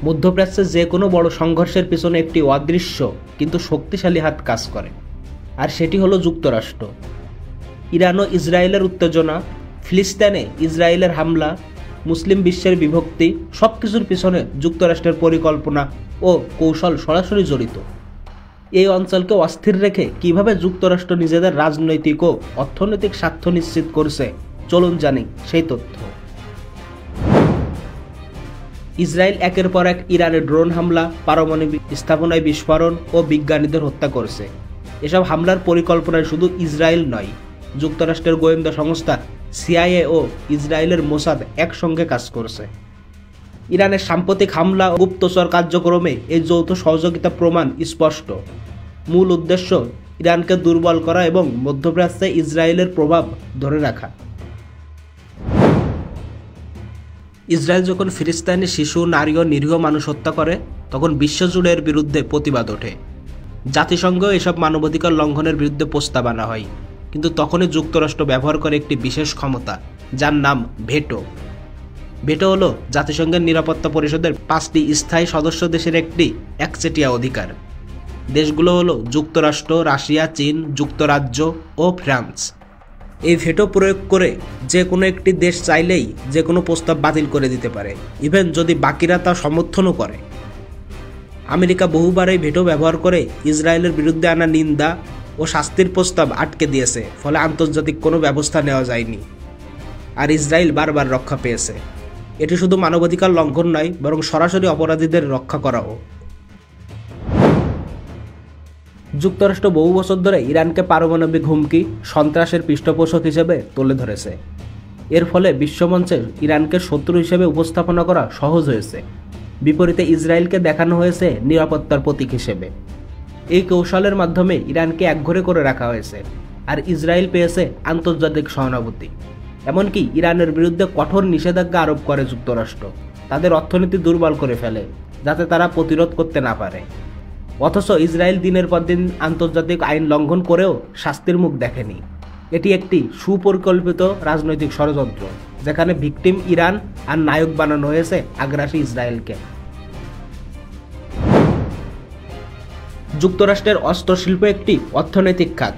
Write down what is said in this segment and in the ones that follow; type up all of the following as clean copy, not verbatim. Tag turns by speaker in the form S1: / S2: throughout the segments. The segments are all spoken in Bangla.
S1: মধ্যপ্রাচ্যে যে কোনো বড় সংঘর্ষের পিছনে একটি অদৃশ্য কিন্তু শক্তিশালী হাত কাজ করে, আর সেটি হলো যুক্তরাষ্ট্র। ইরান ও ইসরায়েলের উত্তেজনা, ফিলিস্তিনে ইসরায়েলের হামলা, মুসলিম বিশ্বের বিভক্তি, সব কিছুর পিছনে যুক্তরাষ্ট্রের পরিকল্পনা ও কৌশল সরাসরি জড়িত। এই অঞ্চলকে অস্থির রেখে কিভাবে যুক্তরাষ্ট্র নিজেদের রাজনৈতিক ও অর্থনৈতিক স্বার্থ নিশ্চিত করছে, চলুন জানি সেই তথ্য। ইসরায়েল একের পর এক ইরানের ড্রোন হামলা, পারমাণবিক স্থাপনায় বিস্ফোরণ ও বিজ্ঞানীদের হত্যা করছে। এসব হামলার পরিকল্পনায় শুধু ইসরায়েল নয়, যুক্তরাষ্ট্রের গোয়েন্দা সংস্থা সিআইএ ও ইসরায়েলের মোসাদ একসঙ্গে কাজ করছে। ইরানের সাম্প্রতিক হামলা ও গুপ্তচর কার্যক্রমে এই যৌথ সহযোগিতা প্রমাণ স্পষ্ট। মূল উদ্দেশ্য ইরানকে দুর্বল করা এবং মধ্যপ্রাচ্যে ইসরায়েলের প্রভাব ধরে রাখা। ইসরায়েল যখন ফিলিস্তিনি শিশু, নারী ও নিরীহ মানুষ হত্যা করে, তখন বিশ্বজুড়ে এর বিরুদ্ধে প্রতিবাদ ওঠে। জাতিসংঘ এসব মানবাধিকার লঙ্ঘনের বিরুদ্ধে প্রস্তাব আনা হয়, কিন্তু তখনই যুক্তরাষ্ট্র ব্যবহার করে একটি বিশেষ ক্ষমতা, যার নাম ভেটো। ভেটো হলো জাতিসংঘের নিরাপত্তা পরিষদের 5টি স্থায়ী সদস্য দেশের একটি একচেটিয়া অধিকার। দেশগুলো হলো যুক্তরাষ্ট্র, রাশিয়া, চীন, যুক্তরাজ্য ও ফ্রান্স। এই ভেটো প্রয়োগ করে যে কোনো একটি দেশ চাইলেই যে কোনো প্রস্তাব বাতিল করে দিতে পারে, ইভেন যদি বাকিরা তা সমর্থনও করে। আমেরিকা বহুবার এই ভেটো ব্যবহার করে ইসরায়েলের বিরুদ্ধে আনা নিন্দা ও শাস্তির প্রস্তাব আটকে দিয়েছে, ফলে আন্তর্জাতিক কোনো ব্যবস্থা নেওয়া যায়নি, আর ইসরায়েল বারবার রক্ষা পেয়েছে। এটি শুধু মানবাধিকার লঙ্ঘন নয়, বরং সরাসরি অপরাধীদের রক্ষা করাও। যুক্তরাষ্ট্র বহু বছর ধরে ইরানকে পারমাণবিক হুমকি, সন্ত্রাসের পৃষ্ঠপোষক হিসেবে তুলে ধরেছে। এর ফলে বিশ্বমঞ্চে ইরানকে শত্রু হিসেবে উপস্থাপনা করা সহজ হয়েছে। বিপরীতে ইসরায়েলকে দেখানো হয়েছে নিরাপত্তার প্রতীক হিসেবে। এই কৌশলের মাধ্যমে ইরানকে একঘরে করে রাখা হয়েছে, আর ইসরায়েল পেয়েছে আন্তর্জাতিক সহানুভূতি। এমনকি ইরানের বিরুদ্ধে কঠোর নিষেধাজ্ঞা আরোপ করে যুক্তরাষ্ট্র, তাদের অর্থনীতি দুর্বল করে ফেলে যাতে তারা প্রতিরোধ করতে না পারে। অথচ ইসরায়েল দিনের পর দিন আন্তর্জাতিক আইন লঙ্ঘন করেও শাস্তির মুখ দেখেনি। এটি একটি সুপরিকল্পিত রাজনৈতিক ষড়যন্ত্র, যেখানে ভিকটিম ইরান আর নায়ক বানানো হয়েছে আগ্রাসী ইসরায়েলকে। যুক্তরাষ্ট্রের অস্ত্র শিল্প একটি অর্থনৈতিক খাত,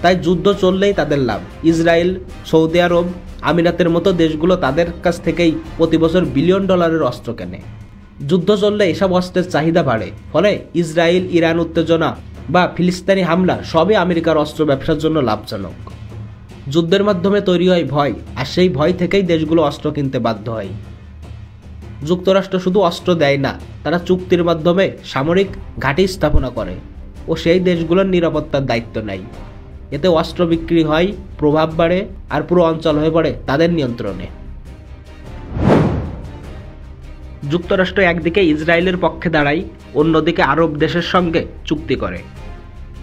S1: তাই যুদ্ধ চললেই তাদের লাভ। ইসরায়েল, সৌদি আরব, আমিরাতের মতো দেশগুলো তাদের কাছ থেকেই প্রতি বছর বিলিয়ন ডলারের অস্ত্র কেনে। যুদ্ধ চললে এসব অস্ত্রের চাহিদা বাড়ে, ফলে ইসরায়েল ইরান উত্তেজনা বা ফিলিস্তিনি হামলা সবই আমেরিকার অস্ত্র ব্যবসার জন্য লাভজনক। যুদ্ধের মাধ্যমে তৈরি হয় ভয়, আর সেই ভয় থেকেই দেশগুলো অস্ত্র কিনতে বাধ্য হয়। যুক্তরাষ্ট্র শুধু অস্ত্র দেয় না, তারা চুক্তির মাধ্যমে সামরিক ঘাঁটি স্থাপনা করে ও সেই দেশগুলোর নিরাপত্তার দায়িত্ব নেয়। এতে অস্ত্র বিক্রি হয়, প্রভাব বাড়ে, আর পুরো অঞ্চল হয়ে পড়ে তাদের নিয়ন্ত্রণে। যুক্তরাষ্ট্র একদিকে ইসরায়েলের পক্ষে দাঁড়ায়, অন্যদিকে আরব দেশের সঙ্গে চুক্তি করে।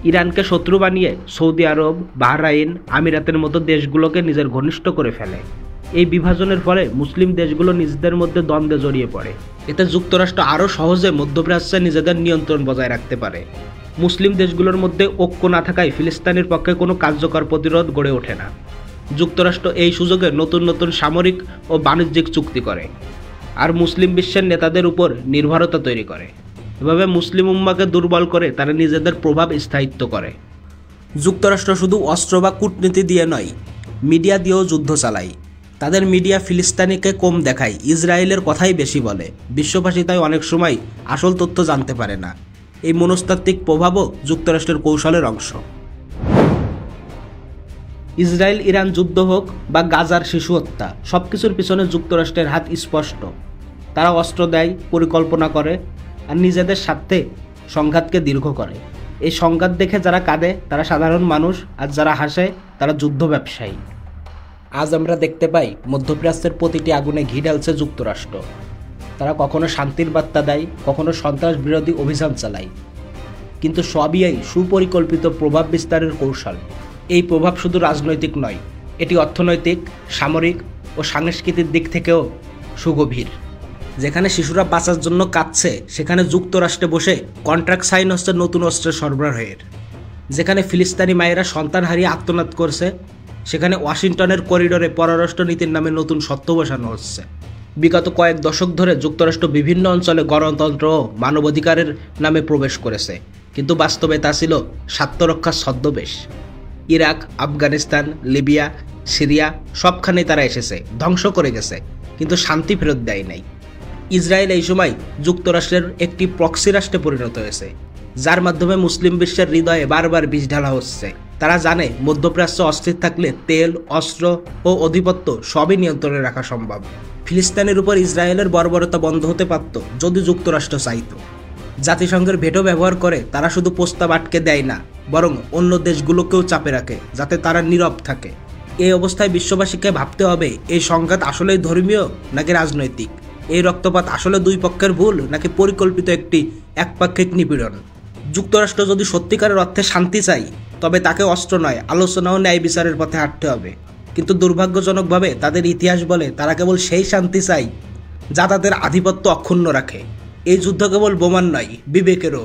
S1: ইরানকে শত্রু বানিয়ে সৌদি আরব, বাহরাইন, আমিরাতের মতো দেশগুলোকে নিজের ঘনিষ্ঠ করে ফেলে। এই বিভাজনের ফলে মুসলিম দেশগুলো নিজেদের মধ্যে দ্বন্দ্বে জড়িয়ে পড়ে। এতে যুক্তরাষ্ট্র আরও সহজে মধ্যপ্রাচ্যে নিজেদের নিয়ন্ত্রণ বজায় রাখতে পারে। মুসলিম দেশগুলোর মধ্যে ঐক্য না থাকায় ফিলিস্তিনের পক্ষে কোনো কার্যকর প্রতিরোধ গড়ে ওঠে না। যুক্তরাষ্ট্র এই সুযোগে নতুন নতুন সামরিক ও বাণিজ্যিক চুক্তি করে, আর মুসলিম বিশ্বের নেতাদের উপর নির্ভরতা তৈরি করে। এভাবে মুসলিম উম্মাকে দুর্বল করে তারা নিজেদের প্রভাব স্থায়িত্ব করে। যুক্তরাষ্ট্র শুধু অস্ত্র বা কূটনীতি দিয়ে নয়, মিডিয়া দিয়েও যুদ্ধ চালায়। তাদের মিডিয়া ফিলিস্তিনিকে কম দেখায়, ইসরায়েলের কথাই বেশি বলে। বিশ্ববাসী তাই অনেক সময় আসল তথ্য জানতে পারে না। এই মনস্তাত্ত্বিক প্রভাবও যুক্তরাষ্ট্রের কৌশলের অংশ। ইসরায়েল ইরান যুদ্ধ হোক বা গাজার শিশু হত্যা, সবকিছুর পিছনে যুক্তরাষ্ট্রের হাত স্পষ্ট। তারা অস্ত্র দেয়, পরিকল্পনা করে, আর নিজেদের স্বার্থে সংঘাতকে দীর্ঘ করে। এই সংঘাত দেখে যারা কাঁদে তারা সাধারণ মানুষ, আর যারা হাসে তারা যুদ্ধ ব্যবসায়ী। আজ আমরা দেখতে পাই মধ্যপ্রাচ্যের প্রতিটি আগুনে ঘি ঢালছে যুক্তরাষ্ট্র। তারা কখনো শান্তির বার্তা দেয়, কখনো সন্ত্রাস বিরোধী অভিযান চালায়, কিন্তু সবই এই সুপরিকল্পিত প্রভাব বিস্তারের কৌশল। এই প্রভাব শুধু রাজনৈতিক নয়, এটি অর্থনৈতিক, সামরিক ও সাংস্কৃতিক দিক থেকেও সুগভীর। যেখানে শিশুরা বাঁচার জন্য কাঁদছে, সেখানে যুক্তরাষ্ট্রে বসে কন্ট্রাক্ট সাইন হচ্ছে নতুন অস্ত্রের সরবরাহের। যেখানে ফিলিস্তিনি মায়েরা সন্তান হারিয়ে আত্মনাদ করছে, সেখানে ওয়াশিংটনের করিডোরে পররাষ্ট্র নীতির নামে নতুন সত্য বসানো হচ্ছে। বিগত কয়েক দশক ধরে যুক্তরাষ্ট্র বিভিন্ন অঞ্চলে গণতন্ত্র ও মানবাধিকারের নামে প্রবেশ করেছে, কিন্তু বাস্তবে তা ছিল স্বার্থরক্ষার ছদ্মবেশ। ইরাক, আফগানিস্তান, লিবিয়া, সিরিয়া সবখানেই তারা এসেছে, ধ্বংস করে গেছে, কিন্তু শান্তি ফেরত দেয় নাই। ইসরায়েল এই সময় যুক্তরাষ্ট্রের একটি প্রক্সি রাষ্ট্রে পরিণত হয়েছে, যার মাধ্যমে মুসলিম বিশ্বের হৃদয়ে বারবার বিষ ঢালা হচ্ছে। তারা জানে মধ্যপ্রাচ্য অস্থির থাকলে তেল, অস্ত্র ও আধিপত্য সবই নিয়ন্ত্রণে রাখা সম্ভব। ফিলিস্তিনের উপর ইসরায়েলের বর্বরতা বন্ধ হতে পারত যদি যুক্তরাষ্ট্র চাইত। জাতিসংঘের ভেটো ব্যবহার করে তারা শুধু প্রস্তাব আটকে দেয় না, বরং অন্য দেশগুলোকেও চাপে রাখে যাতে তারা নীরব থাকে। এই অবস্থায় বিশ্ববাসীকে ভাবতে হবে, এই সংঘাত আসলেই ধর্মীয় নাকি রাজনৈতিক? এই রক্তপাত আসলে দুই পক্ষের ভুল নাকি পরিকল্পিত একটি একপাক্ষিক নিপীড়ন? যুক্তরাষ্ট্র যদি সত্যিকারের অর্থে শান্তি চাই, তবে তাকে অস্ত্র নয়, আলোচনা ও ন্যায় বিচারের পথে হাঁটতে হবে। কিন্তু দুর্ভাগ্যজনকভাবে তাদের ইতিহাস বলে তারা কেবল সেই শান্তি চাই যা তাদের আধিপত্য অক্ষুণ্ণ রাখে। এই যুদ্ধ কেবল বোমার নয়, বিবেকেরও।